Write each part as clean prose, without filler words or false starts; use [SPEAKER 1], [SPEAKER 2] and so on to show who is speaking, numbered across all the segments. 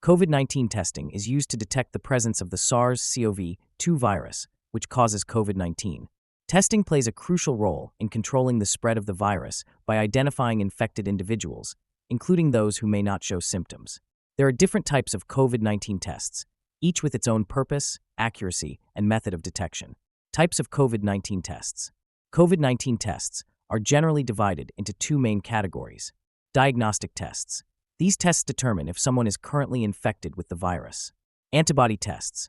[SPEAKER 1] COVID-19 testing is used to detect the presence of the SARS-CoV-2 virus, which causes COVID-19. Testing plays a crucial role in controlling the spread of the virus by identifying infected individuals, including those who may not show symptoms. There are different types of COVID-19 tests, each with its own purpose, accuracy, and method of detection. Types of COVID-19 tests. COVID-19 tests are generally divided into two main categories. Diagnostic tests. These tests determine if someone is currently infected with the virus. Antibody tests.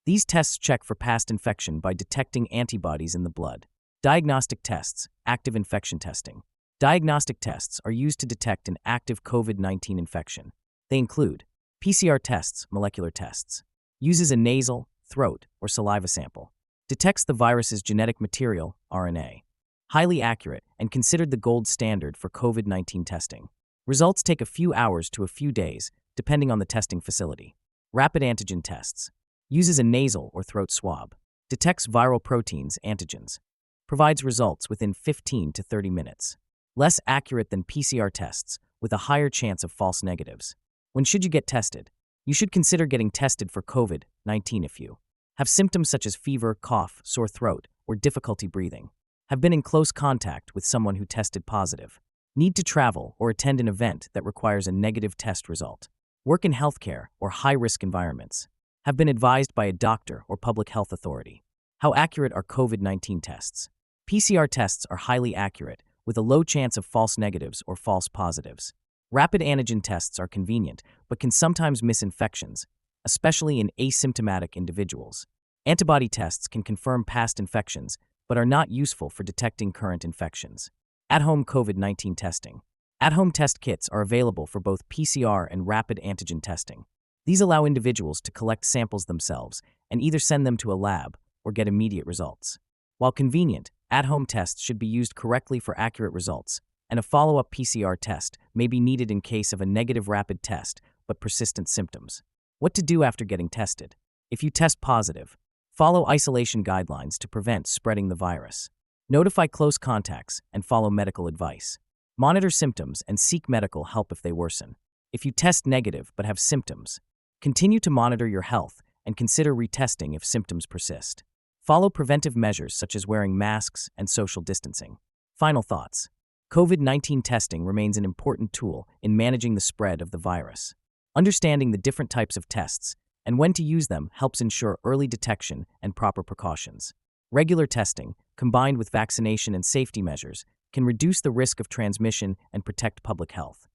[SPEAKER 1] These tests check for past infection by detecting antibodies in the blood. Diagnostic tests, active infection testing. Diagnostic tests are used to detect an active COVID-19 infection. They include PCR tests, molecular tests. Uses a nasal, throat, or saliva sample. Detects the virus's genetic material, RNA. Highly accurate and considered the gold standard for COVID-19 testing. Results take a few hours to a few days, depending on the testing facility. Rapid antigen tests. Uses a nasal or throat swab. Detects viral proteins, antigens. Provides results within 15 to 30 minutes. Less accurate than PCR tests, with a higher chance of false negatives. When should you get tested? You should consider getting tested for COVID-19 if you have symptoms such as fever, cough, sore throat, or difficulty breathing. Have been in close contact with someone who tested positive. Need to travel or attend an event that requires a negative test result. Work in healthcare or high-risk environments. Have been advised by a doctor or public health authority. How accurate are COVID-19 tests? PCR tests are highly accurate, with a low chance of false negatives or false positives. Rapid antigen tests are convenient, but can sometimes miss infections, especially in asymptomatic individuals. Antibody tests can confirm past infections, but are not useful for detecting current infections. At-home COVID-19 testing. At-home test kits are available for both PCR and rapid antigen testing. These allow individuals to collect samples themselves and either send them to a lab or get immediate results. While convenient, at-home tests should be used correctly for accurate results, and a follow-up PCR test may be needed in case of a negative rapid test but persistent symptoms. What to do after getting tested? If you test positive, follow isolation guidelines to prevent spreading the virus. Notify close contacts and follow medical advice. Monitor symptoms and seek medical help if they worsen. If you test negative but have symptoms, continue to monitor your health and consider retesting if symptoms persist. Follow preventive measures such as wearing masks and social distancing. Final thoughts. COVID-19 testing remains an important tool in managing the spread of the virus. Understanding the different types of tests and when to use them helps ensure early detection and proper precautions. Regular testing, combined with vaccination and safety measures, can reduce the risk of transmission and protect public health.